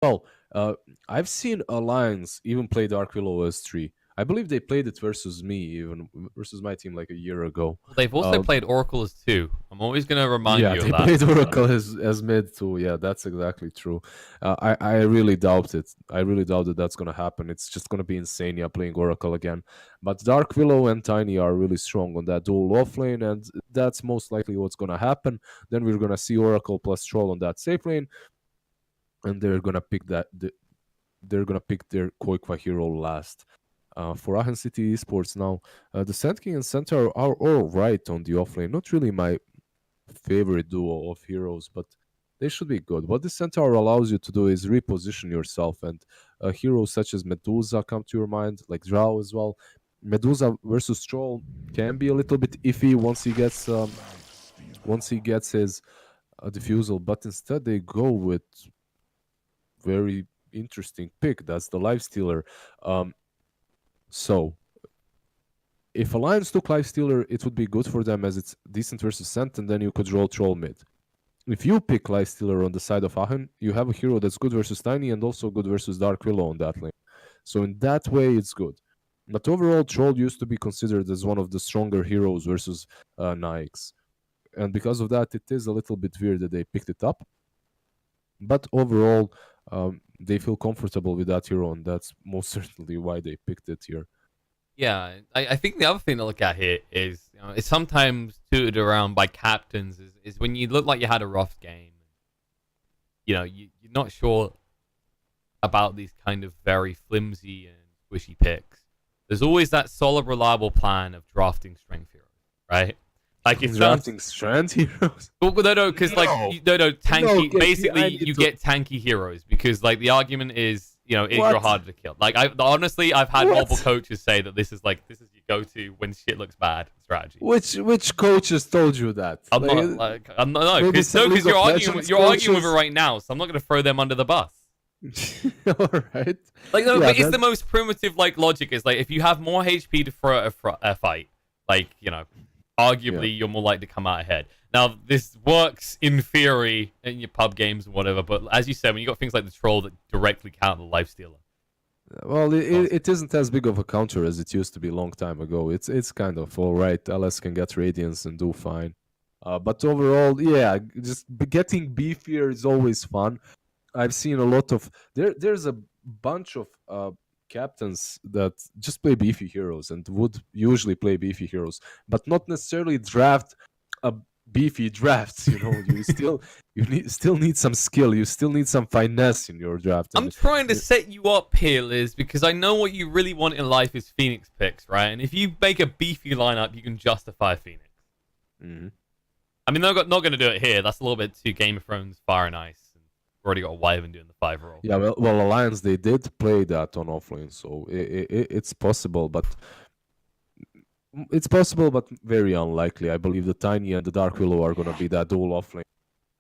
Well, I've seen Alliance even play Dark Willow as 3. I believe they played it versus me, even versus my team like a year ago. Well, they've also played Oracle as 2. I'm always going to remind Yeah, you of they that. played Oracle as mid too. Yeah, that's exactly true. I really doubt it. I really doubt that that's gonna happen. It's just gonna be Insania playing Oracle again. But Dark Willow and Tiny are really strong on that dual offlane, and that's most likely what's gonna happen. Then we're gonna see Oracle plus Troll on that safe lane, and they're gonna pick they're gonna pick their Qualifier hero last. For Aachen City Esports now, the Sand King and Centaur are all right on the offlane. Not really my favorite duo of heroes, but they should be good. What the Centaur allows you to do is reposition yourself, and heroes such as Medusa come to your mind, like Drow as well. Medusa versus Troll can be a little bit iffy once he gets his diffusal, but instead they go with very interesting pick. That's the Lifestealer. So if Alliance took Lifestealer, it would be good for them as it's decent versus Scent, and then you could roll Troll mid. If you pick Lifestealer on the side of Aachen, you have a hero that's good versus Tiny and also good versus Dark Willow on that lane. So in that way, it's good. But overall, Troll used to be considered as one of the stronger heroes versus Nyx. And because of that, it is a little bit weird that they picked it up. But overall, they feel comfortable with that hero, and that's most certainly why they picked it here. Yeah, I think the other thing to look at here is, it's sometimes tooted around by captains is when you look like you had a rough game. You're not sure about these kind of very flimsy and squishy picks. There's always that solid, reliable plan of drafting strength heroes, right? Like it's drafting strength heroes. Well, no, because tanky. No, basically, you get tanky heroes because like the argument is, you're harder to kill. Like honestly, I've had multiple coaches say that this is your go-to when shit looks bad strategy. Which coaches told you that? I'm not because you're arguing with it right now, so I'm not going to throw them under the bus. All right. But it's the most primitive logic is if you have more HP to throw at a fight, arguably you're more likely to come out ahead. Now, this works in theory in your pub games and whatever, but as you said, when you got things like the Troll that directly counter the Lifestealer. Well, it isn't as big of a counter as it used to be a long time ago. It's kind of all right. LS can get Radiance and do fine. But overall, yeah, just getting beefier is always fun. I've seen a lot of... There's a bunch of captains that just play beefy heroes and would usually play beefy heroes, but not necessarily draft a beefy drafts. You still need some skill. You still need some finesse in your draft. I'm trying to set you up here, Liz, because I know what you really want in life is Phoenix picks, right? And if you make a beefy lineup, you can justify Phoenix. Mm-hmm. I mean, they're not going to do it here. That's a little bit too Game of Thrones Fire and Ice. We've already got a Wyvern doing the 5 roll. Yeah, well, Alliance, they did play that on offlane, so it's possible, but very unlikely. I believe the Tiny and the Dark Willow are going to be that dual offlane.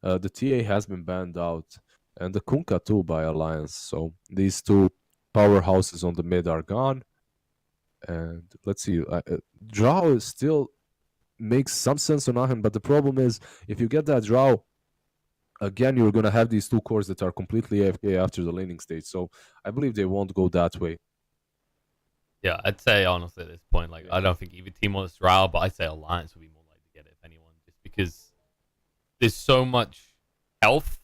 The TA has been banned out, and the Kunkka too by Alliance, so these two powerhouses on the mid are gone. And let's see, Drow still makes some sense on Aachen, but the problem is, if you get that Drow, again, you're going to have these two cores that are completely AFK after the laning stage. So I believe they won't go that way. Yeah, I'd say, honestly, at this point, I don't think either team wants Drow, but I'd say Alliance would be more likely to get it, if anyone, just because there's so much health,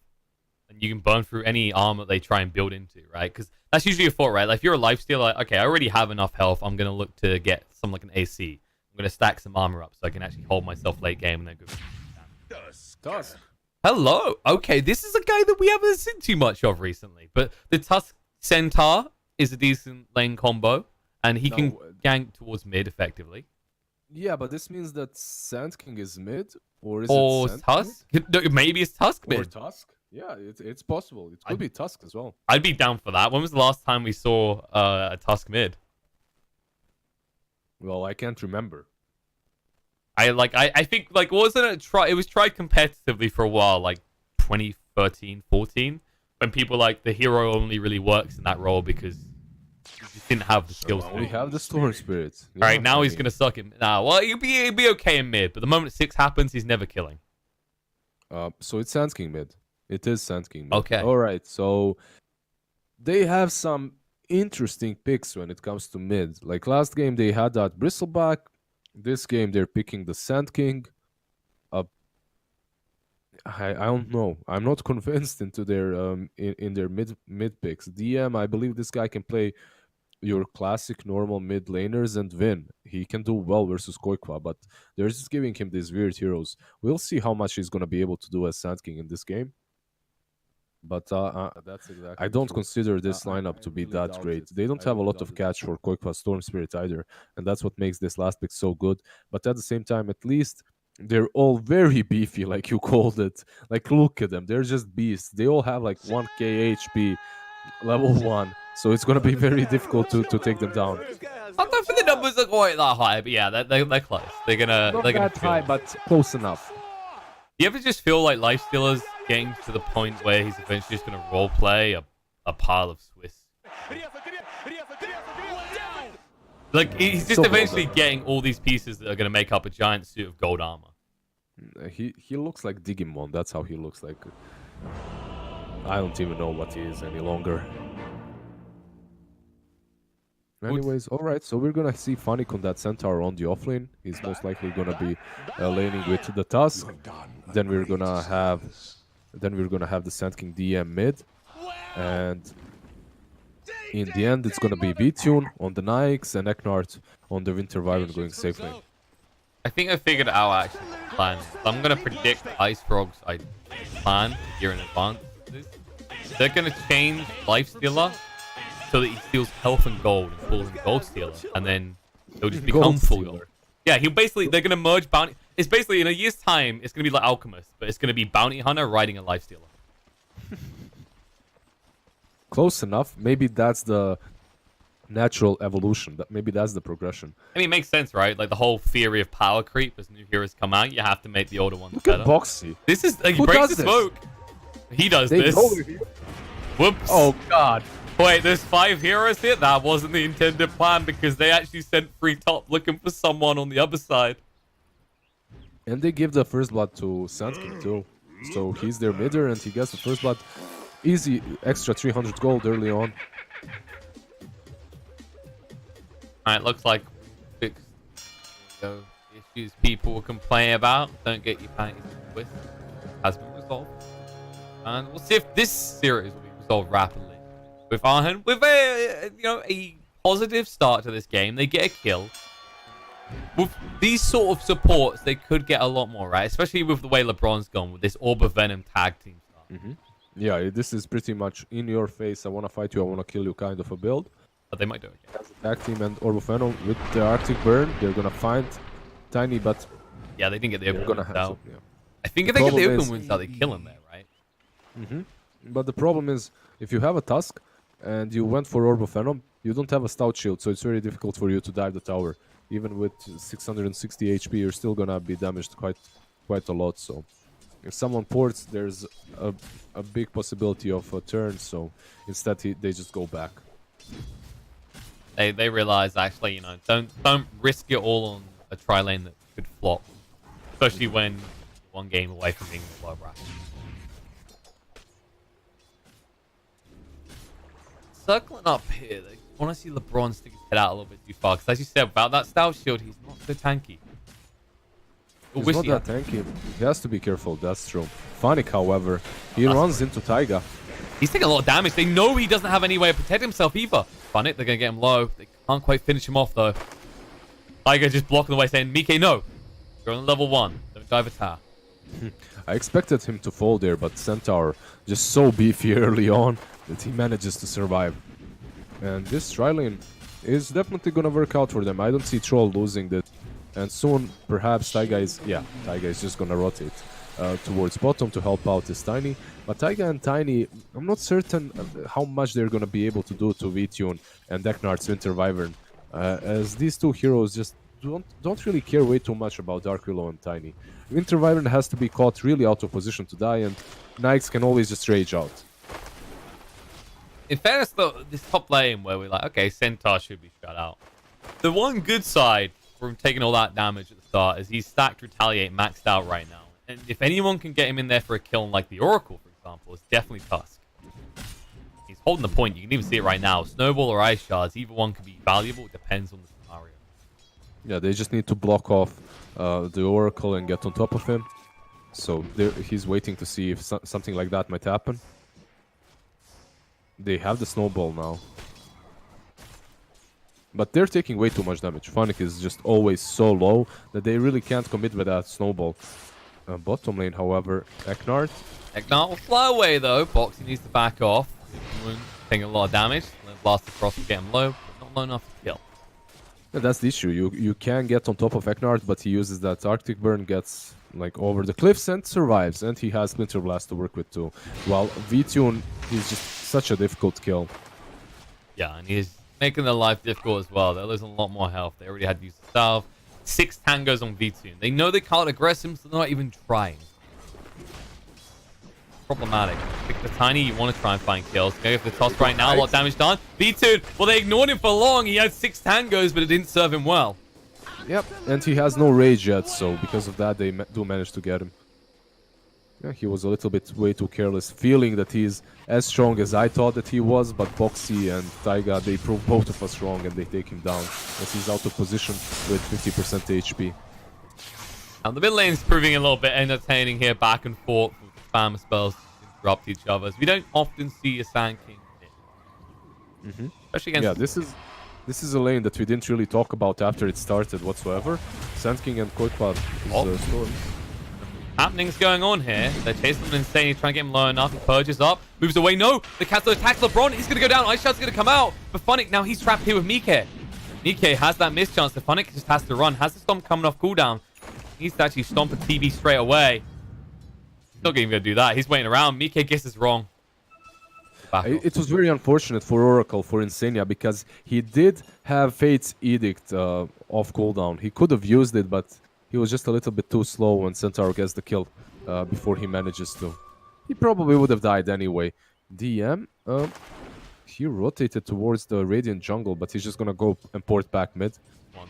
and you can burn through any armor they try and build into, right? Because that's usually a thought, right? Like, if you're a lifestealer, okay, I already have enough health, I'm going to look to get something like an AC. I'm going to stack some armor up so I can actually hold myself late game and then go... Tusk. Hello. Okay, this is a guy that we haven't seen too much of recently, but the Tusk Centaur is a decent lane combo, and he can gank towards mid effectively. Yeah, but this means that Sand King is mid, or is it Tusk? No, maybe it's Tusk mid. Or Tusk? Yeah, it's possible. It could be Tusk as well. I'd be down for that. When was the last time we saw a Tusk mid? Well, I can't remember. I think wasn't it it was tried competitively for a while, 2013, 14, when people the hero only really works in that role because he just didn't have the skills. We have the Storm Spirit. Yeah, all right, now he's gonna suck him. Nah, well, he'll be okay in mid, but the moment 6 happens, he's never killing. So it's Sand King mid. It is Sand King mid. Okay. All right. So they have some interesting picks when it comes to mid. Like last game, they had that Bristleback. This game, they're picking the Sand King. Uh, I don't know. I'm not convinced into their in their mid picks. DM, I believe this guy can play your classic normal mid laners and win. He can do well versus Koikwa, but they're just giving him these weird heroes. We'll see how much he's gonna be able to do as Sand King in this game. But That's I exactly don't true. consider this I lineup to be really that doubt great. it. They don't I have a really lot doubt of it. catch for Koikwa Storm Spirit either, and that's what makes this last pick so good. But at the same time, at least they're all very beefy, like you called it. Like look at them, they're just beasts. They all have like 1k HP, level 1, so it's gonna be very difficult to take them down. I don't think the numbers are quite that high, but yeah, they're close. Not they're gonna that high, kill. but close enough. You ever just feel like Lifestealer's getting to the point where he's eventually just gonna roleplay a pile of Swiss? Like he's just So well eventually done. getting all these pieces that are gonna make up a giant suit of gold armor. He looks like Digimon. That's how he looks like. I don't even know what he is any longer. Anyways, all right. So we're gonna see Fanik on that Centaur on the offlane. He's most likely gonna be laning with the Tusk. Then we're gonna have, the Sand King DM mid, and in the end it's gonna be B-Tune on the Nikes and Eknart on the Winter Wyvern going safe lane. I think I figured it out actually. Plan. I'm gonna predict the Ice Frogs I plan a year in advance. They're gonna change Lifestealer so that he steals health and gold and falls in Gold Stealer, and then he'll just become Gold full Stealer. gold. Yeah, they're gonna merge bounty. It's basically in a year's time, it's gonna be like Alchemist, but it's gonna be Bounty Hunter riding a Lifestealer. Close enough. Maybe that's the natural evolution. Maybe that's the progression. I mean, it makes sense, right? Like the whole theory of power creep as new heroes come out, you have to make the older ones Look better. at Boxy. This is like he Who breaks does the this? smoke. He does They this. go with you. Whoops. Oh God. Wait, there's 5 heroes here? That wasn't the intended plan because they actually sent free top looking for someone on the other side. And they give the first blood to Sand King too. So he's their midder and he gets the first blood. Easy extra 300 gold early on. Alright, looks like we fixed the issues people were complaining about. Don't get your panties in a twist. Has been resolved. And we'll see if this series will be resolved rapidly. With Aachen, with a positive start to this game, they get a kill. With these sort of supports, they could get a lot more, right? Especially with the way LeBron's gone with this Orb of Venom tag team start. Yeah, this is pretty much in your face. I want to fight you, I want to kill you kind of a build. But they might do it. Yeah. Tag team and Orb of Venom with the Arctic Burn. They're going to find Tiny, but Yeah, they didn't get the they're open going to wins have out. to. Yeah. I think if they get the problem open is- wins out, they kill him there, right? But the problem is, if you have a Tusk and you went for Orb of Venom, you don't have a Stout Shield, so it's very difficult for you to dive the tower. Even with 660 HP, you're still gonna be damaged quite a lot. So, if someone ports, there's a big possibility of a turn. So instead, they just go back. They realize actually, don't risk it all on a tri lane that could flop, especially when one game away from being the world bracket. Circling up here, they want to see LeBron stick his head out a little bit too far. Because as you said, without that Stout Shield, he's not so tanky. He's Wish not he that had- tanky. He has to be careful. That's true. Fanik, however, he runs into Taiga. He's taking a lot of damage. They know he doesn't have any way of protecting himself either. Fun it, they're going to get him low. They can't quite finish him off, though. Tiger just blocking the way, saying, Mike, no. You're on level 1. Don't dive a tower. I expected him to fall there, but Centaur just so beefy early on that he manages to survive. And this tri-lane is definitely gonna work out for them. I don't see Troll losing this. And soon, perhaps Taiga is just gonna rotate towards bottom to help out this Tiny. But Taiga and Tiny, I'm not certain how much they're gonna be able to do to V-Tune and Deknart's Winter Wyvern, as these two heroes just don't really care way too much about Dark Willow and Tiny. Winter Wyvern has to be caught really out of position to die, and Nikes can always just rage out. In fairness, though, this top lane where we're like, okay, Centaur should be shut out. The one good side from taking all that damage at the start is he's stacked Retaliate maxed out right now. And if anyone can get him in there for a kill like the Oracle, for example, it's definitely Tusk. He's He's holding the point. You can even see it right now. Snowball or Ice Shards, either one could be valuable. It depends on the scenario. Yeah, they just need to block off the Oracle and get on top of him. So he's waiting to see if something like that might happen. They have the Snowball now. But they're taking way too much damage. Funnick is just always so low that they really can't commit with that Snowball. Bottom lane, however, Eknard. Eknard will fly away, though. Boxy needs to back off. Taking a lot of damage. Blast across to get him low, but not low enough to kill. Yeah, that's the issue. You can get on top of Eknard, but he uses that Arctic Burn, gets like over the cliffs and survives. And he has Splinter Blast to work with too. While V-Tune is just such a difficult kill. Yeah, and he's making their life difficult as well. They're losing a lot more health. They already had to use the salve. 6 tangos on V-Tune. They know they can't aggress him, so they're not even trying. Problematic. Pick the Tiny, you want to try and find kills. Go for the toss right now, a lot of damage done. V-Tune, well, they ignored him for long. He had 6 tangos, but it didn't serve him well. Yep, and he has no rage yet, so because of that, they do manage to get him. Yeah, he was a little bit way too careless, feeling that he's as strong as I thought that he was, but Boxy and Taiga, they prove both of us wrong and they take him down as he's out of position with 50% HP. And the mid lane's proving a little bit entertaining here, back and forth with spam spells to interrupt each other. As we don't often see a Sand King hit. Especially against... Yeah, this is a lane that we didn't really talk about after it started whatsoever. Sand King and Koikwa is Storm. Happenings going on here. They're chasing him insane, trying to get him low enough. He purges up, moves away. No, the Casto attacks LeBron. He's going to go down. Ice Shot's going to come out. But Funnick, now he's trapped here with Mike. Mike has that mischance. The Funnick just has to run. Has the Stomp coming off cooldown. He needs to actually stomp a TV straight away. He's not even going to do that. He's waiting around. Mike guesses wrong. It was very unfortunate for Oracle, for Insania, because he did have Fate's Edict off cooldown. He could have used it, but he was just a little bit too slow when Centaur gets the kill before he manages to. He probably would have died anyway. DM, he rotated towards the Radiant jungle, but he's just going to go and port back mid,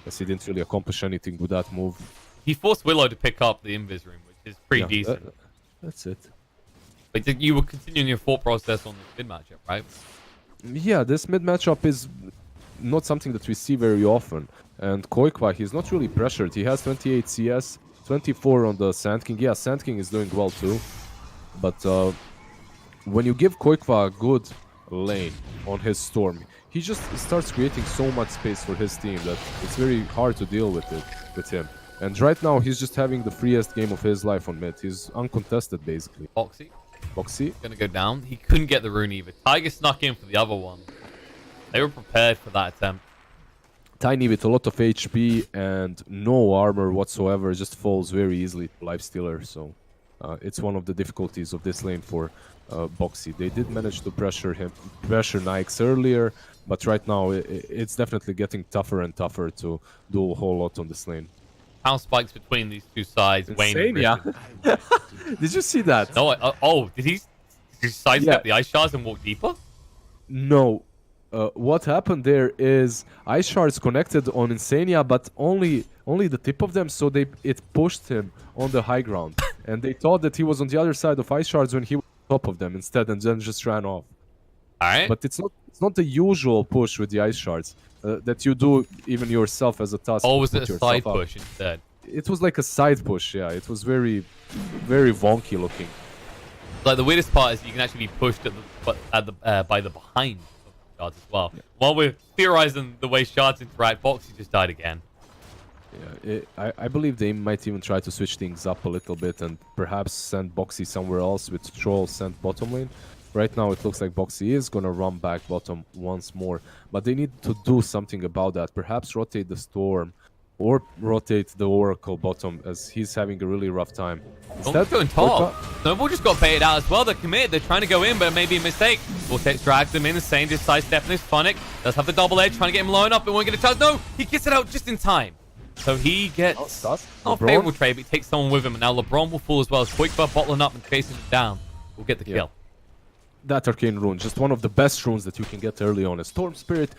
as he didn't really accomplish anything with that move. He forced Willow to pick up the Invis room, which is pretty decent. That's it. But you were continuing your thought process on the mid matchup, right? Yeah, this mid matchup is not something that we see very often. And Koikwa, he's not really pressured. He has 28 CS, 24 on the Sand King. Yeah, Sand King is doing well too. But when you give Koikwa a good lane on his Storm, he just starts creating so much space for his team that it's very hard to deal with him. And right now, he's just having the freest game of his life on mid. He's uncontested, basically. Boxy. Gonna go down. He couldn't get the rune either. Tiger snuck in for the other one. They were prepared for that attempt. Tiny with a lot of HP and no armor whatsoever just falls very easily to Lifestealer. So it's one of the difficulties of this lane for Boxy. They did manage to pressure Nikes earlier, but right now it's definitely getting tougher and tougher to do a whole lot on this lane. Power spikes between these two sides. Insane, yeah. Did you see that? No, did he sidestep the Ice Shards and walk deeper? No. What happened there is Ice Shards connected on Insania, but only the tip of them, so it pushed him on the high ground. And they thought that he was on the other side of Ice Shards when he was on top of them instead, and then just ran off. Alright. But it's not the usual push with the Ice Shards that you do even yourself as a task. Oh, was it a side push instead? It was like a side push, yeah. It was very, very wonky looking. Like the weirdest part is you can actually be pushed by the behind of the shards as well. Yeah. While we're theorizing the way shards interact, Boxy just died again. Yeah, I believe they might even try to switch things up a little bit and perhaps send Boxy somewhere else with Troll sent bottom lane. Right now it looks like Boxy is gonna run back bottom once more, but they need to do something about that. Perhaps rotate the Storm or rotate the Oracle bottom, as he's having a really rough time. Instead, going top. Snowball just got baited out as well. They're committed. They're trying to go in, but it may be a mistake. Vortex drags them in. Insane just sidestepping this. Funnick does have the double edge, trying to get him low enough, but won't get a chance. No, he gets it out just in time. So he gets not a favorable trade, but he takes someone with him. And now LeBron will fall as well. As Qualifier bottling up and chasing him down will get the kill. That Arcane Rune, just one of the best runes that you can get early on. A Storm Spirit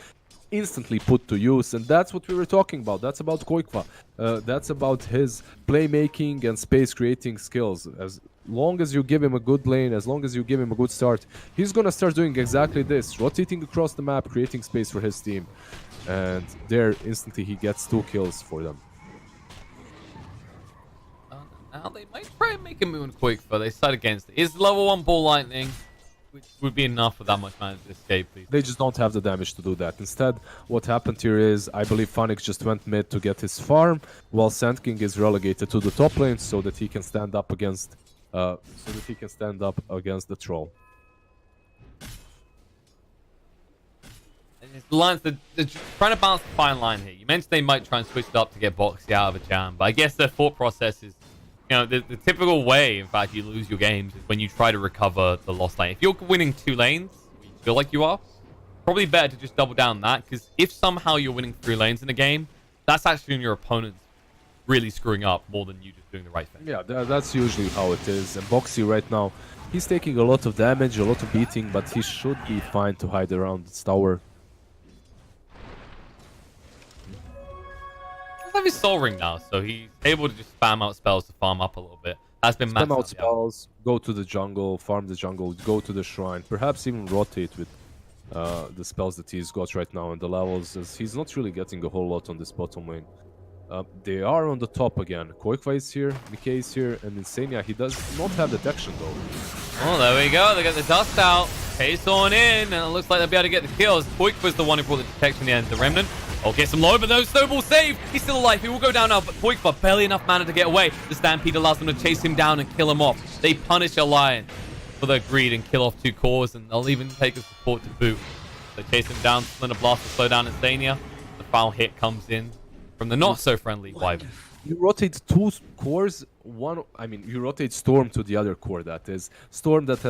instantly put to use, and that's what we were talking about. That's about Koikwa. That's about his playmaking and space creating skills, long as you give him a good lane, as long as you give him a good start, he's gonna start doing exactly this, rotating across the map, creating space for his team. And there, instantly, he gets 2 kills for them. Now they might try and make a move quick, but they decide against it. Is level 1 ball lightning, which would be enough for that much mana to escape, please. They just don't have the damage to do that. Instead, what happened here is, I believe Phoenix just went mid to get his farm, while Sand King is relegated to the top lane so that he can stand up against the troll. It's the lines that they're trying to balance the fine line here. You mentioned they might try and switch it up to get Boxy out of a jam, but I guess their thought process is, you know, the typical way, in fact, you lose your games is when you try to recover the lost lane. If you're winning 2 lanes, you feel like you are, probably better to just double down that, because if somehow you're winning 3 lanes in a game, that's actually when your opponent's really screwing up more than you just doing the right thing. Yeah, that's usually how it is. And Boxy right now, he's taking a lot of damage, a lot of beating, but he should be fine to hide around this tower. He have his soul ring now, so he's able to just spam out spells to farm up a little bit. That's been massive. Spam out spells, go to the jungle, farm the jungle, go to the shrine, perhaps even rotate with the spells that he's got right now and the levels, as he's not really getting a whole lot on this bottom lane. They are on the top again. Qualifier is here, Nikkei is here, and Insania, he does not have detection though. Oh, there we go. They got the dust out. Pace on in, and it looks like they'll be able to get the kills. Quik was the one who brought the detection in the end. The Remnant. Oh, gets him low, but no snowball save. He's still alive. He will go down now, but Quik barely enough mana to get away. The Stampede allows them to chase him down and kill him off. They punish Alliance for their greed and kill off 2 cores, and they'll even take a support to boot. They chase him down, Splinter Blast to slow down Insania. The foul hit comes in from the not-so-friendly Wyvern. You rotate 2 cores, you rotate Storm to the other core, that is. Storm that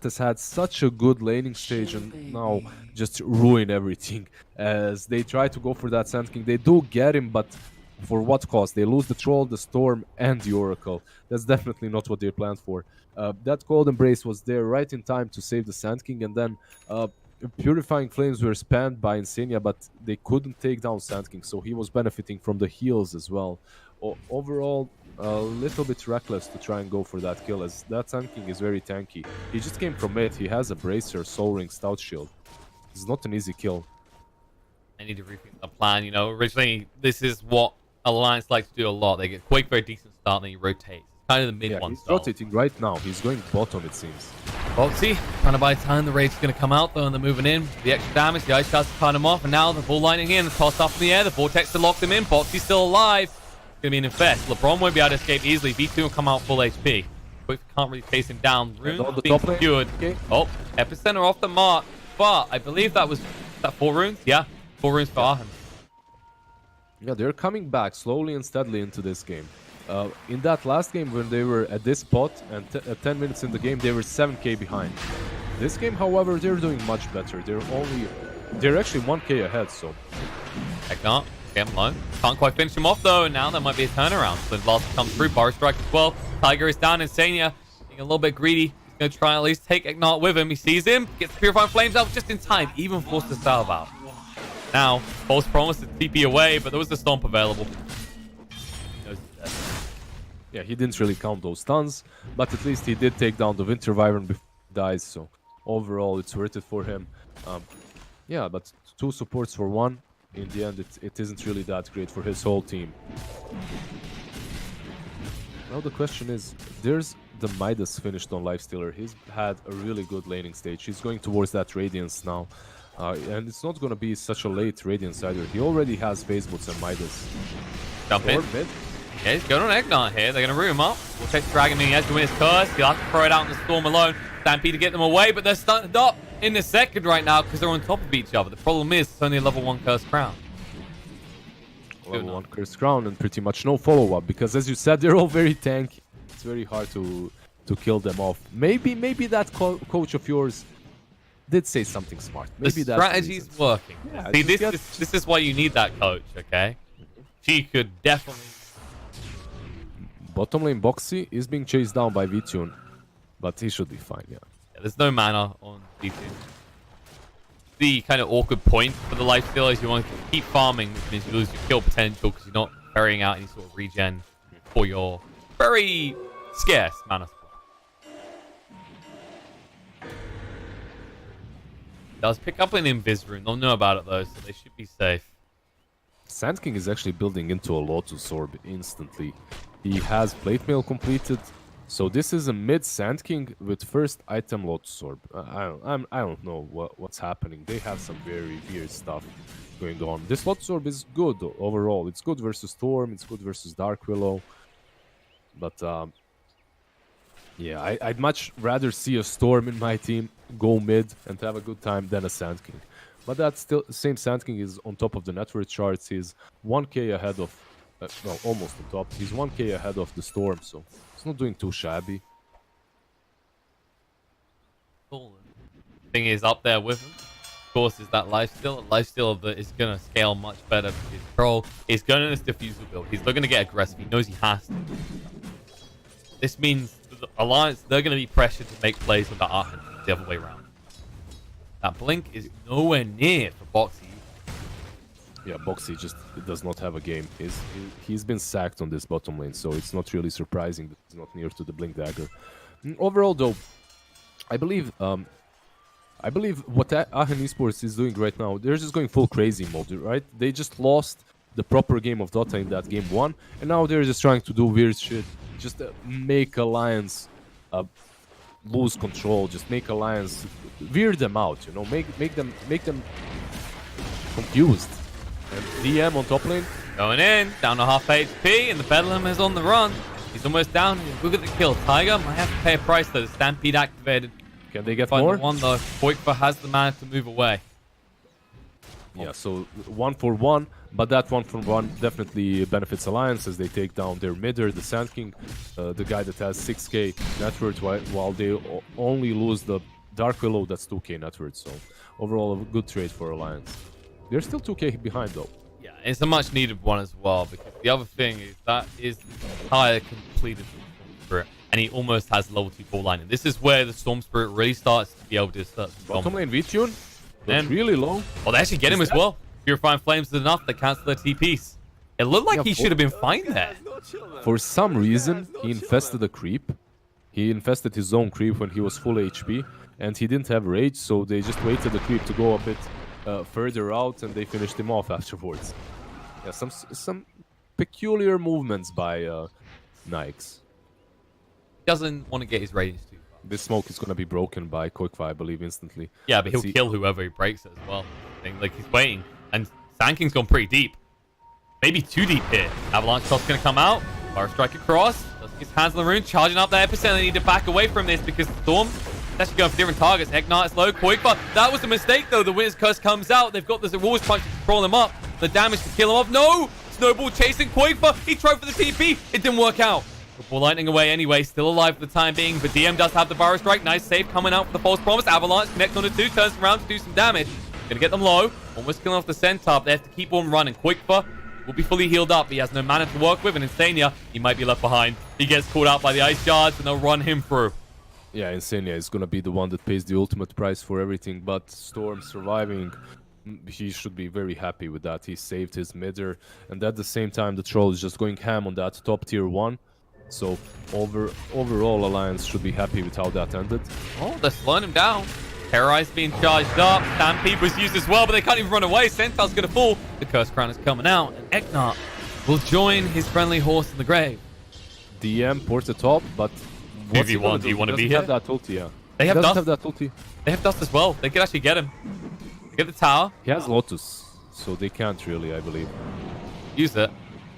has had such a good laning stage and now just ruin everything. As they try to go for that Sand King, they do get him, but for what cost? They lose the Troll, the Storm, and the Oracle. That's definitely not what they planned for. That Cold Embrace was there right in time to save the Sand King, and then Purifying Flames were spammed by Insania, but they couldn't take down Sand King, so he was benefiting from the heals as well. Overall, a little bit reckless to try and go for that kill, as that Sand King is very tanky. He just came from mid, he has a Bracer, Soul Ring, Stout Shield. It's not an easy kill. I need to rethink the plan. You know, originally, this is what Alliance likes to do a lot. They get Quake for a decent start, and then you rotate. Kind of the mid one. He's rotating right now. He's going bottom, it seems. Boxy, trying to buy time. The Rage's going to come out, though, and they're moving in. The extra damage, the Ice Shards to cut him off, and now the ball lining in. The toss up in the air. The Vortex to lock them in. Boxy's still alive. It's going to be an infest. LeBron won't be able to escape easily. V2 will come out full HP. Quick can't really chase him down. Rune being secured. Okay. Oh, Epicenter off the mark. But I believe that was 4 runes? Yeah, 4 runes for Aachen. Yeah, they're coming back slowly and steadily into this game. In that last game, when they were at this spot and at 10 minutes in the game, they were 7k behind. This game, however, they're doing much better. They're actually 1k ahead, so. Heck not. Get him low. Can't quite finish him off, though, and now there might be a turnaround. So Blast comes through. Bar Strike as well. Tiger is down. Insania being a little bit greedy. He's going to try and at least take Ignite with him. He sees him. Gets Purifying Flames out just in time. Even forced to salve out. Now, False Promise to TP away, but there was the Stomp available. Yeah, he didn't really count those stuns, but at least he did take down the Winter Wyvern before he dies, so overall it's worth it for him. Yeah, but 2 supports for 1, in the end it isn't really that great for his whole team. Now the question is, there's the Midas finished on Lifestealer. He's had a really good laning stage. He's going towards that Radiance now. And it's not going to be such a late Radiance either. He already has Phase Boots and Midas. Jump in. Mid. Yeah, he's going on Ignite here. They're going to root him up. We'll take Dragon Mini Edge to win his curse. He'll have to throw it out in the Storm alone. Stampede to get them away, but they're stunned up in the second right now because they're on top of each other. The problem is it's only a level 1 Curse Crown. Level 1 Curse Crown and pretty much no follow-up, because as you said, they're all very tanky. It's very hard to kill them off. Maybe that coach of yours did say something smart. Maybe the strategy's working. Yeah, see, this is why you need that coach, okay? She could definitely... Bottom lane Boxy is being chased down by V-Tune, but he should be fine, yeah. There's no mana on V-Tune. The kind of awkward point for the Lifestealer is you want to keep farming, which means you lose your kill potential because you're not carrying out any sort of regen for your very scarce mana supply. Does pick up an invis rune. They'll know about it though, so they should be safe. Sand King is actually building into a Lotus Orb instantly. He has Plate Mail completed, so this is a mid Sand King with first item Lotus Orb. I don't know what's happening. They have some very weird stuff going on. This Lotus Orb is good overall. It's good versus Storm. It's good versus Dark Willow. But yeah, I'd much rather see a Storm in my team go mid and have a good time than a Sand King. But that's still same Sand King is on top of the network charts. He's 1k ahead of, well, almost on top. He's 1k ahead of the Storm, so it's not doing too shabby. Cool. Thing is up there with him, of course, is that lifesteal. Lifesteal that is going to scale much better because Troll is going in this diffusal build. He's looking to get aggressive. He knows he has to. This means the Alliance, they're going to be pressured to make plays with the Aachen the other way around. That blink is nowhere near for Boxy. Yeah, Boxy just does not have a game. He's been sacked on this bottom lane, so it's not really surprising that he's not near to the blink dagger. Overall, though, I believe what Aachen Esports is doing right now, they're just going full crazy mode, right? They just lost the proper game of Dota in that game 1, and now they're just trying to do weird shit, just make Alliance lose control, just make Alliance weird them out, you know, make them confused. And DM on top lane Going in, down to half HP, and the Bedlam is on the run. He's almost down. Look at the kill. Tiger might have to pay a price though. The Stampede activated. Can they get Find more? the one though. Qualifier has the mana to move away. Yeah, so 1-for-1, but that 1-for-1 definitely benefits Alliance as they take down their midder, the Sand King, the guy that has 6k net worth, while they only lose the Dark Willow that's 2k net worth. So overall, a good trade for Alliance. They're still 2k behind though. Yeah, it's a much needed one as well because the other thing is that is entire completed Storm Spirit, and he almost has level 2 full lining. This is where the Storm Spirit really starts to be able to start. Bottom lane V-Tune, but really low. Oh, they actually get him as well. Purifying Flames is enough. They cancel their TPs. It looked like he should have been fine there. For some reason, he infested a creep. He infested his own creep when he was full HP, and he didn't have rage, so they just waited the creep to go a bit further out, and they finished him off afterwards. Yeah, some peculiar movements by Nikes. Doesn't want to get his ratings too far. This smoke is gonna be broken by Qualifier, I believe, instantly. Yeah, but he'll kill whoever he breaks it as well. Like, he's waiting. And Sand King's gone pretty deep. Maybe too deep here. Avalanche Toss's gonna come out. Fire Strike across. Does his hands on the rune. Charging up the epicenter. They need to back away from this because the Storm is actually going for different targets. Eknart is low. Qualifier. That was a mistake, though. The Witness Curse comes out. They've got the Rules Punch to control him up. The damage to kill him off. No! Snowball chasing Qualifier. He tried for the TP. It didn't work out. Before lightning away anyway, still alive for the time being, but DM does have the Fire Strike. Nice save coming out for the False Promise. Avalanche connects on the 2, turns around to do some damage. Gonna get them low. Almost killing off the Centaur. They have to keep on running. Qualifier will be fully healed up. He has no mana to work with, and Insania, he might be left behind. He gets caught out by the Ice Shards, and they'll run him through. Yeah, Insania is gonna be the one that pays the ultimate price for everything, but Storm surviving, he should be very happy with that. He saved his midder, and at the same time, the Troll is just going ham on that top tier 1. So overall, Alliance should be happy with how that ended. Oh, they're slowing him down. Terrorize being charged up. Stampede was used as well, but they can't even run away. Centaur's gonna fall. The Curse Crown is coming out, and Eknart will join his friendly horse in the grave. DM ports the top, but what's he 2v1, gonna do you want to He be doesn't here? have that ulti, yeah. They have He doesn't dust. have that ulti. They have dust as well. They could actually get him. Get the tower. He has Lotus, so they can't really, I believe. Use it.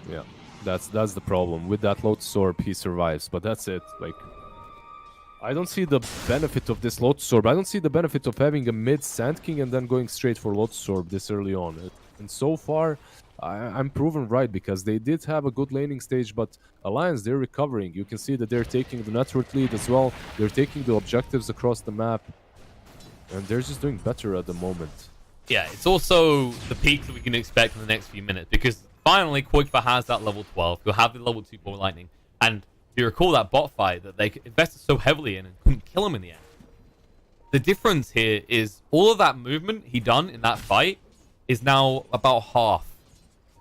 Yeah, that's the problem. With that Lotus Orb, he survives, but that's it. Like, I don't see the benefit of this Lotus Orb. I don't see the benefit of having a mid Sand King and then going straight for Lotus Orb this early on. And so far, I'm proven right because they did have a good laning stage, but Alliance, they're recovering. You can see that they're taking the network lead as well. They're taking the objectives across the map, and they're just doing better at the moment. Yeah, it's also the peak that we can expect in the next few minutes because finally Qualifier has that level 12. He'll have the level 2 ball lightning. And if you recall that bot fight that they invested so heavily in and couldn't kill him in the end. The difference here is all of that movement he done in that fight is now about half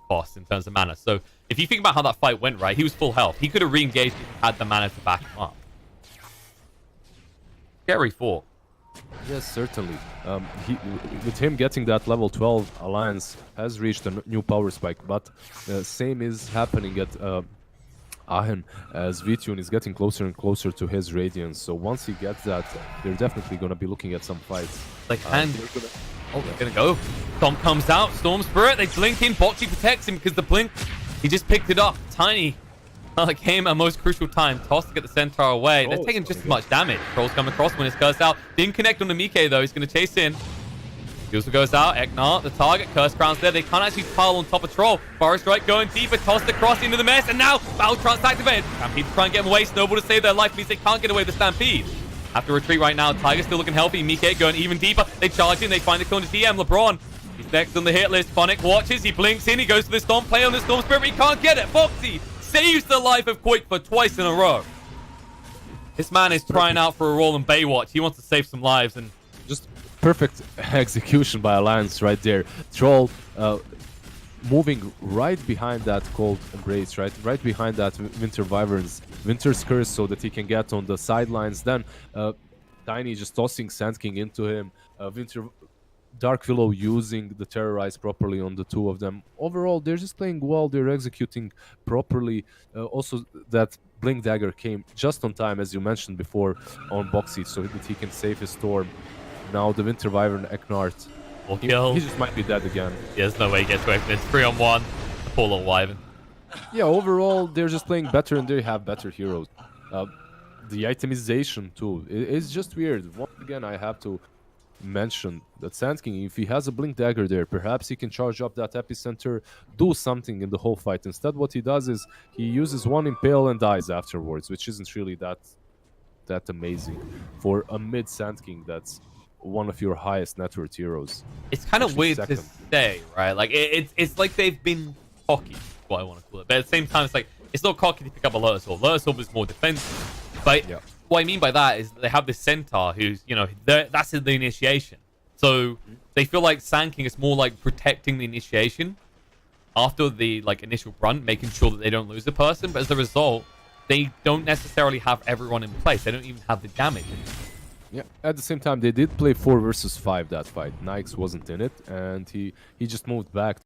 cost in terms of mana. So if you think about how that fight went, right, he was full health. He could have re-engaged if he had the mana to back him up. Scary thought. Yes, certainly. He, with him getting that level 12, Alliance has reached a new power spike, but same is happening at Aachen, as Vitune is getting closer and closer to his Radiance. So once he gets that, they're definitely going to be looking at some fights. Like, and oh, they're gonna go. Storm comes out. Storm Spirit. They blink in. Bocce protects him because the blink. He just picked it up. Tiny. Came at most crucial time. Toss to get the Centaur away. They're taking just as much damage. Trolls come across when it's cursed out. Didn't connect on the Mike though. He's gonna chase in. He also goes out. Eknar, the target. Curse Crown's there. They can't actually pile on top of Troll. Forest Strike going deeper. Tossed across into the mess. And now Battle Trance activated. Stampede to try and get them away. Snowball to save their life means they can't get away with the Stampede. Have to retreat right now. Tiger's still looking healthy. Mike going even deeper. They charge in. They find the kill on the DM. LeBron. He's next on the hit list. Phonic watches. He blinks in. He goes to the Storm. Play on the Storm Spirit. But he can't get it. Foxy saves the life of Quake for twice in a row. This man is trying out for a role in Baywatch. He wants to save some lives. And just perfect execution by Alliance right there. Troll moving right behind that Cold Embrace, right behind that Winter Wyvern's Winter's Curse, so that he can get on the sidelines. Then Tiny just tossing Sand King into him. Dark Willow using the Terrorize properly on the two of them. Overall, they're just playing well. They're executing properly. Also, that Blink Dagger came just on time, as you mentioned before, on Boxy, so that he can save his Storm. Now the Winter Wyvern Eknart. He just might be dead again. Yeah, there's no way he gets away from this. 3-on-1. Poor little Wyvern. Yeah, overall, they're just playing better and they have better heroes. The itemization, too, is just weird. Once again, I have to mention that Sand King, if he has a Blink Dagger there, perhaps he can charge up that Epicenter, do something in the whole fight. Instead, what he does is he uses one Impale and dies afterwards, which isn't really that amazing for a mid Sand King that's one of your highest net worth heroes. It's kind of weird to say, right? Like, it's like they've been cocky, what I want to call it. But at the same time, it's like, it's not cocky to pick up a Lotus Orb. Lotus Orb is more defensive. But what I mean by that is they have this Centaur who's, you know, that's the initiation. So they feel like Sand King is more like protecting the initiation after the, like, initial run, making sure that they don't lose the person. But as a result, they don't necessarily have everyone in place. They don't even have the damage. Yeah, at the same time, they did play 4 versus 5 that fight. Nikes wasn't in it, and he just moved back.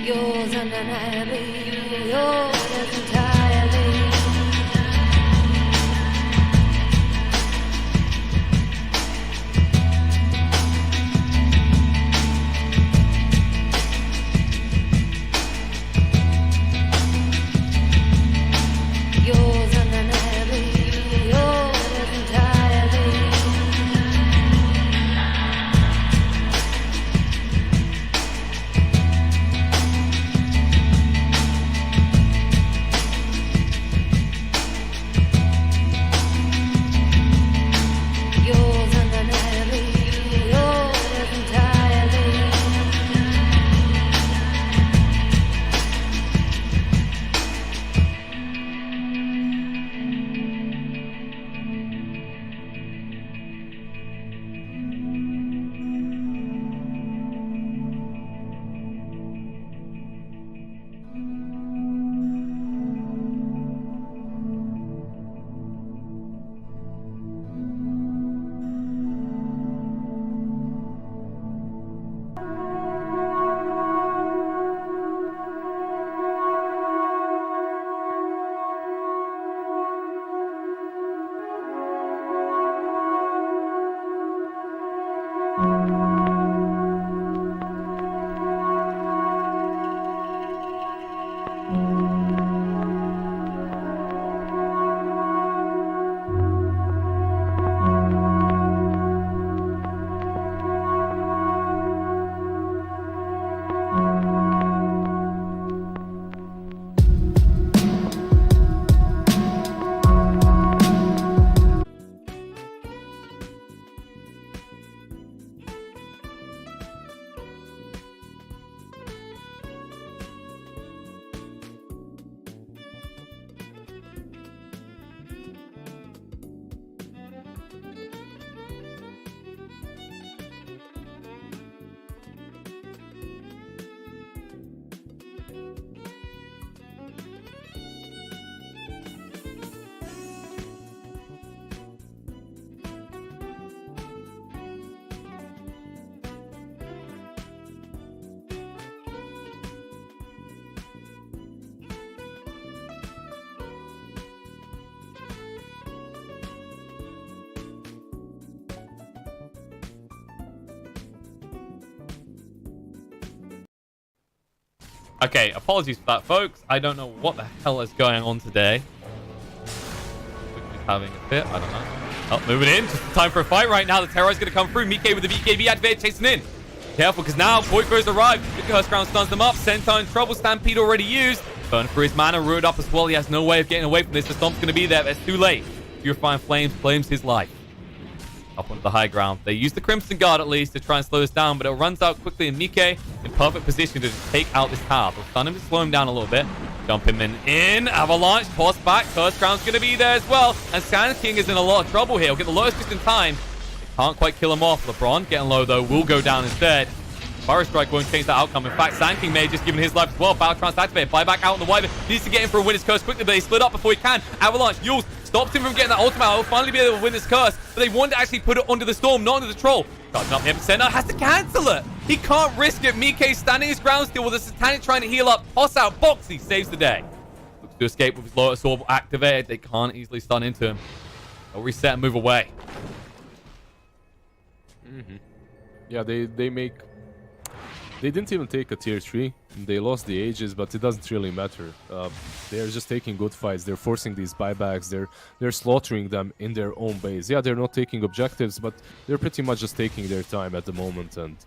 Yours undeniably, yours entirely. Yours undeniably, yours entirely. Yours undeniably, yours entirely. Okay, apologies for that, folks. I don't know what the hell is going on today. Quickly having a fit. I don't know. Oh, moving in. Just in time for a fight right now. The Terror is going to come through. Mike with the BKB activated, chasing in. Careful, because now Qualifiers arrived. The Curse Crown stuns them up. Sentai in trouble. Stampede already used. Burn through his mana. Ruined up as well. He has no way of getting away from this. The Stomp's going to be there, but it's too late. Purifying Flames claims his life. Up onto the high ground. They use the Crimson Guard at least to try and slow this down, but it runs out quickly, and Mike in perfect position to just take out this tower. They'll stun him to slow him down a little bit. Jump him in. Avalanche, toss back. Curse Crown's going to be there as well. And Sand King is in a lot of trouble here. He'll get the Lotus just in time. Can't quite kill him off. LeBron getting low though, will go down instead. Fire Strike won't change that outcome. In fact, Sand King may have just given his life as well. Battle Trance activated. Buyback out on the Wyvern. Needs to get in for a Winner's Curse quickly, but they split up before he can. Avalanche, Yules stops him from getting that ultimate. He'll finally be able to win this curse, but they want to actually put it under the Storm, not under the Troll. Charging up the epicenter, has to cancel it. He can't risk it. Mike standing his ground still with the Satanic trying to heal up. Toss out, Boxy saves the day. Looks to escape with his Lotus Orb activated. They can't easily stun into him. They'll reset and move away. Yeah, they make... They didn't even take a tier 3. They lost the Aegis, but it doesn't really matter. They're just taking good fights. They're forcing these buybacks. They're slaughtering them in their own base. Yeah, they're not taking objectives, but they're pretty much just taking their time at the moment and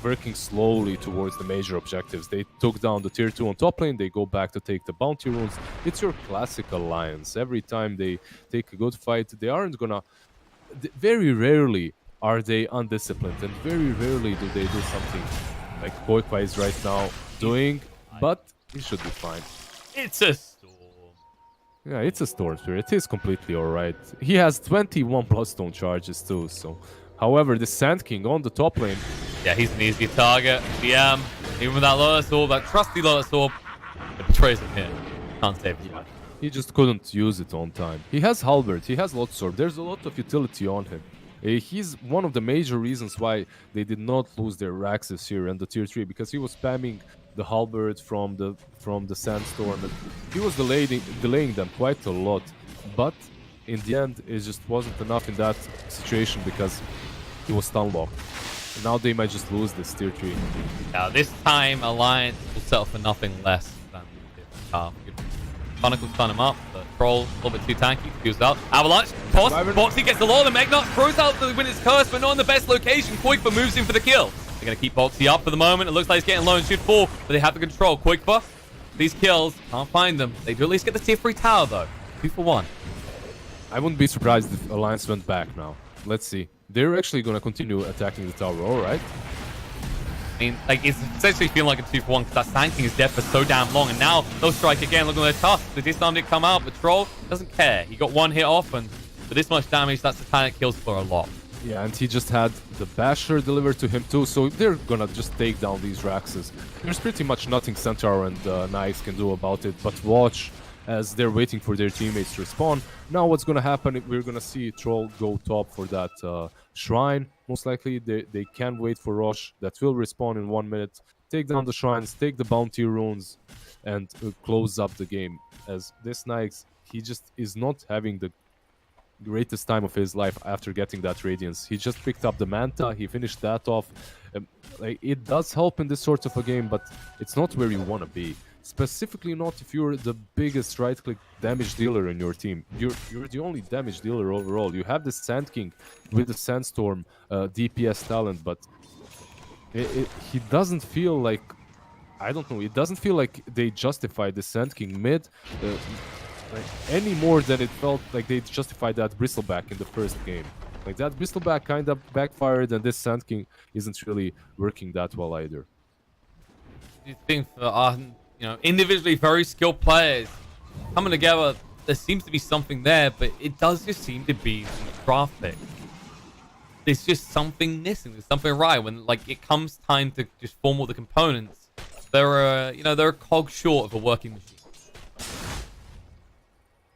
working slowly towards the major objectives. They took down the tier 2 on top lane. They go back to take the bounty runes. It's your classic alliance. Every time they take a good fight, they aren't gonna... Very rarely are they undisciplined, and very rarely do they do something like Qualifier is right now doing, but he should be fine. It's a storm. Yeah, it's a Storm Spirit. It is completely alright. He has 21 Bloodstone charges too, so... However, the Sand King on the top lane... Yeah, he's an easy target. DM, even with that Lotus Orb, that trusty Lotus Orb, it betrays him here. Can't save his life. He just couldn't use it on time. He has Halberd, he has Lotus Orb. There's a lot of utility on him. He's one of the major reasons why they did not lose their Raxus here in the tier 3, because he was spamming the halberd from the sandstorm, and he was delaying them quite a lot. But in the end, it just wasn't enough in that situation because he was stun locked. And now they might just lose this tier 3. Now this time, Alliance will settle for nothing less than half. Sonic will stun him up, but Troll a little bit too tanky, fused out. Avalanche, toss, Boxy gets the law, the Magnot throws out the Winner's Curse, but not in the best location. Quakefor moves in for the kill. They're going to keep Boxy up for the moment. It looks like he's getting low and should fall, but they have the control. Quakefor, these kills, can't find them. They do at least get the tier 3 tower though. 2 for 1. I wouldn't be surprised if Alliance went back now. Let's see. They're actually going to continue attacking the tower, alright? I mean, like, it's essentially feeling like a 2 for 1 because that Sand King is dead for so damn long. And now they'll strike again. Look at their tough. The disarm didn't come out, but Troll doesn't care. He got one hit off, and for this much damage, that's Satanic kills for a lot. Yeah, and he just had the Basher delivered to him too, so they're gonna just take down these Raxes. There's pretty much nothing Centaur and Knights can do about it, but watch as they're waiting for their teammates to respawn. Now what's gonna happen, we're gonna see Troll go top for that Shrine. Most likely they can wait for Rosh, that will respawn in 1 minute. Take down the Shrines, take the Bounty Runes, and close up the game. As this Knights, he just is not having the greatest time of his life after getting that Radiance. He just picked up the Manta, he finished that off. Like, it does help in this sort of a game, but it's not where you want to be. Specifically not if you're the biggest right-click damage dealer in your team. You're the only damage dealer overall. You have the Sand King with the Sandstorm DPS talent, but he doesn't feel like... I don't know, it doesn't feel like they justified the Sand King mid like, any more than it felt like they justified that Bristleback in the first game. Like, that Bristleback kind of backfired, and this Sand King isn't really working that well either. You think for individually very skilled players coming together, there seems to be something there, but it does just seem to be the draft pick. There's just something missing. There's something right when it comes time to just form all the components. They're a cog short of a working machine.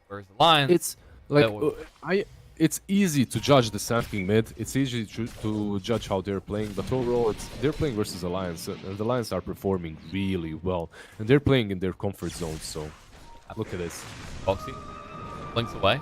Whereas Alliance, it's like it's easy to judge the Sand King mid. It's easy to judge how they're playing, but overall, they're playing versus Alliance, and the Alliance are performing really well, and they're playing in their comfort zone. So, look at this. Boxy blinks away.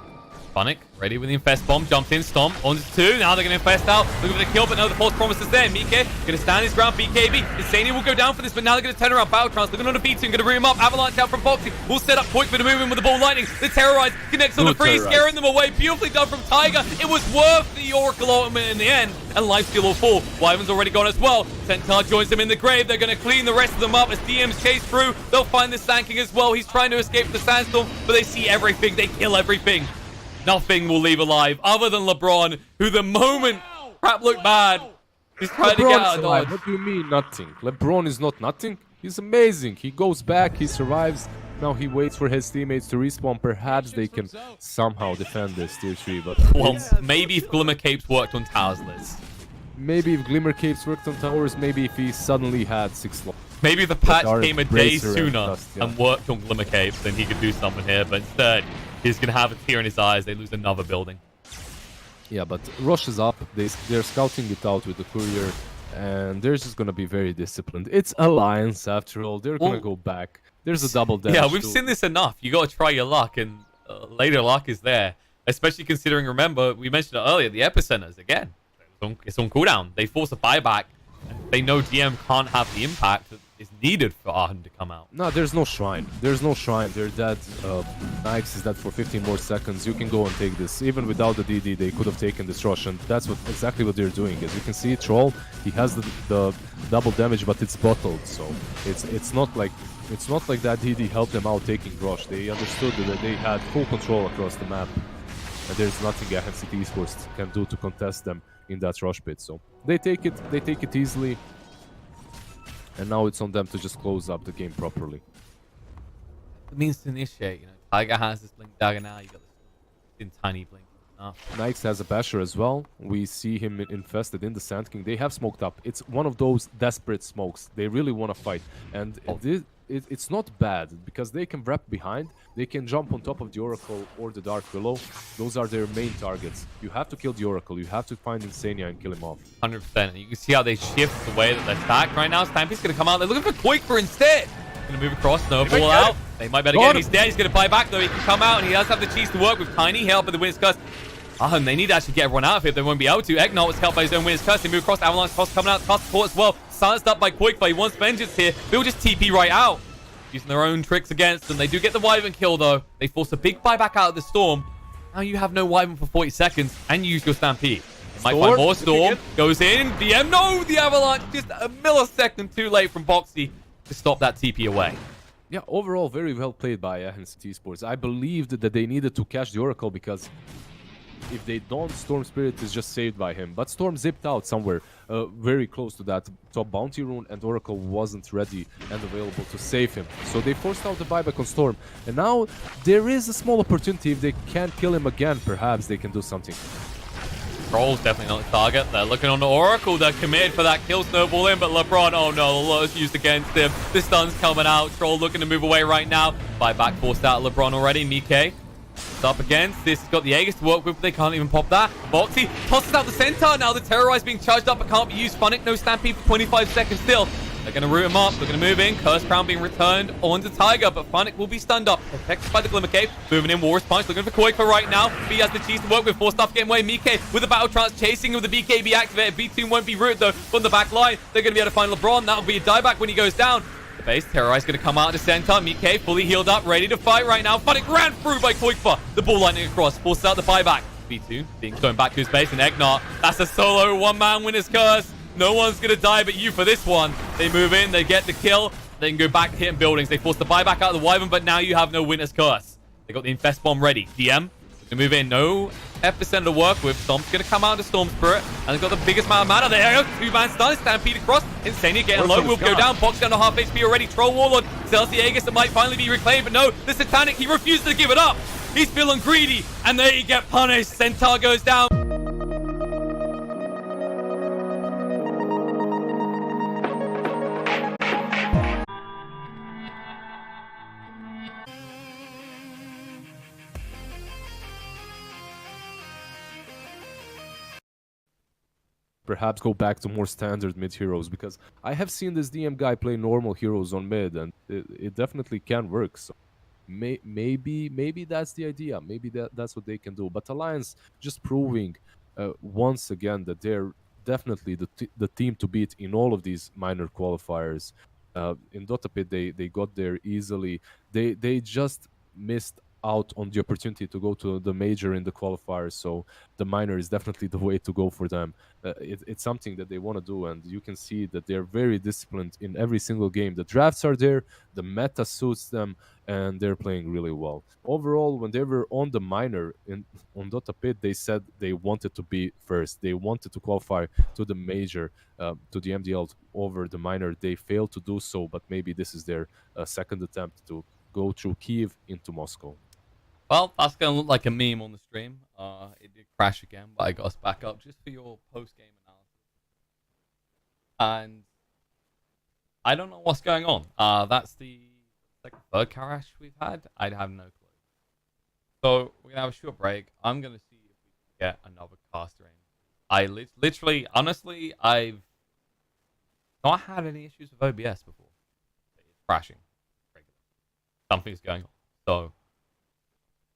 Punic, ready with the Infest Bomb, jumps in, Stomp, on to 2, now they're going to Infest out, looking for the kill, but no, the false promise is there. Mike going to stand his ground, BKB, Insania will go down for this, but now they're going to turn around, Battle Trance, looking on a B2, going to root him up, Avalanche out from Boxy, will set up Quakefor to move in with the Ball Lightning, the Terrorize connects on the free, scaring them away, beautifully done from Tiger, it was worth the Oracle ultimate in the end, and Lifesteal will fall, Wyvern's already gone as well, Centaur joins them in the grave, they're going to clean the rest of them up as DMs chase through, they'll find the Sand King as well, he's trying to escape the Sandstorm, but they see everything, they kill everything. Nothing will leave alive other than LeBron, who the moment crap looked bad, he's trying to get out of dodge. What do you mean nothing? LeBron is not nothing. He's amazing. He goes back, he survives. Now he waits for his teammates to respawn. Perhaps they can somehow defend this tier 3, but... Well, maybe if Glimmer Capes worked on towers, Liz. Maybe if Glimmer Capes worked on towers, maybe if he suddenly had 6 slots. Maybe if the patch came a day sooner and worked on Glimmer Capes, then he could do something here, but instead... he's going to have a tear in his eyes. They lose another building. Yeah, but Rosh is up. They're scouting it out with the courier. And they're just going to be very disciplined. It's Alliance, after all. They're going to go back. There's a double dash. Yeah, we've seen this enough. You got to try your luck. And later luck is there. Especially considering, remember, we mentioned it earlier, the Epicenters, again. It's on cooldown. They force a buyback. And they know DM can't have the impact that is needed for Aachen to come out. No, there's no Shrine. There's no Shrine. They're dead. Nyx is dead for 15 more seconds. You can go and take this. Even without the DD, they could have taken this rush, and that's exactly what they're doing. As you can see, Troll, he has the double damage, but it's bottled, so it's not like that DD helped them out taking rush. They understood that they had full control across the map, and there's nothing Aachen City Esports can do to contest them in that rush pit. So they take it easily. And now it's on them to just close up the game properly. It means to initiate, Tiger has this blink dagger now, you got this tiny blink. Nyx has a basher as well. We see him infested in the Sand King. They have smoked up. It's one of those desperate smokes. They really want to fight. And it's not bad because they can wrap behind, they can jump on top of the Oracle or the Dark Willow. Those are their main targets. You have to kill the Oracle, you have to find Insania and kill him off. 100%. You can see how they shift the way that they're stacked right now. Stampy's going to come out. They're looking for Quaker instead. Going to move across, snowball out. They might better get him. He's dead. He's going to buy back, though. He can come out, and he does have the cheese to work with Tiny help with the Winner's Curse. And they need to actually get everyone out of here. They won't be able to. Egnor was helped by his own Winner's Curse. They move across. Avalanche Cross coming out. Cast support as well. Silenced up by Quaker. He wants vengeance here. They'll just TP right out. Using their own tricks against them. They do get the Wyvern kill, though. They force a big buyback out of the Storm. Now you have no Wyvern for 40 seconds, and you use your Stampede. Might find more Storm. Goes in. DM. No, the Avalanche just a millisecond too late from Boxy to stop that TP away. Yeah, overall, very well played by Aachen Esports. I believed that they needed to catch the Oracle because if they don't, Storm Spirit is just saved by him. But Storm zipped out somewhere very close to that top bounty rune, and Oracle wasn't ready and available to save him. So they forced out the buyback on Storm. And now there is a small opportunity. If they can't kill him again, perhaps they can do something. Troll's definitely not the target. They're looking on the Oracle. They're committed for that kill snowball in, but LeBron, oh no, the low's used against him. The stun's coming out. Troll looking to move away right now. Buyback forced out LeBron already. Mike up against this. He's got the Aegis to work with, but they can't even pop that. Boxy tosses out the Centaur. Now the Terrorize being charged up, but can't be used. Funnick, no Stampede for 25 seconds still. They're going to root him up. They're going to move in. Curse Crown being returned onto Tiger, but Funnick will be stunned up. Protected by the Glimmer Cave. Moving in. Walrus Punch. Looking for Koi for right now. B has the cheese to work with. Four stuff getting away. Mike with the Battle Trance chasing with the BKB activated. B2 won't be rooted though from the back line. They're going to be able to find LeBron. That'll be a dieback when he goes down. The base Terrorize going to come out to center. Mike fully healed up. Ready to fight right now. Funnick ran through by Koikfa. The ball lightning across. Forces out the buyback. B2 being going back to his base. And Egnor. That's a solo one-man Winner's Curse. No one's going to die but you for this one. They move in. They get the kill. They can go back hitting buildings. They force the buyback out of the Wyvern, but now you have no Winner's Curse. They got the Infest Bomb ready. DM to move in. No F% to work with. Storm's going to come out to Storm Spirit. And they've got the biggest amount of mana. There you go. Two-man stun. Stampede across. Insania getting low. Will go down. Box down to half HP already. Troll Warlord sells the Aegis. It might finally be reclaimed, but no. The Satanic, he refuses to give it up. He's feeling greedy. And they get punished. Centaur goes down. Perhaps go back to more standard mid heroes, because I have seen this DM guy play normal heroes on mid, and it definitely can work. So maybe that's the idea. Maybe that's what they can do. But Alliance just proving once again that they're definitely the team to beat in all of these minor qualifiers. In Dota Pit, they got there easily. They just missed out on the opportunity to go to the major in the qualifiers, so the minor is definitely the way to go for them. It's something that they want to do, and you can see that they're very disciplined in every single game. The drafts are there, the meta suits them, and they're playing really well. Overall, when they were on the minor on Dota Pit, they said they wanted to be first. They wanted to qualify to the major, to the MDL over the minor. They failed to do so, but maybe this is their second attempt to go through Kyiv into Moscow. Well, that's going to look like a meme on the stream. It did crash again, but I got us back up just for your post-game analysis. And I don't know what's going on. That's the third crash we've had. I have no clue. So we're going to have a short break. I'm going to see if we can get another caster in. I literally, honestly, I've not had any issues with OBS before. It's crashing regularly. Something's going on. So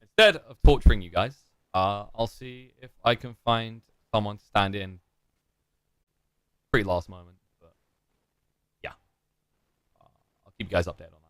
instead of torturing you guys, I'll see if I can find someone to stand in pretty last moment. But yeah, I'll keep you guys updated on that.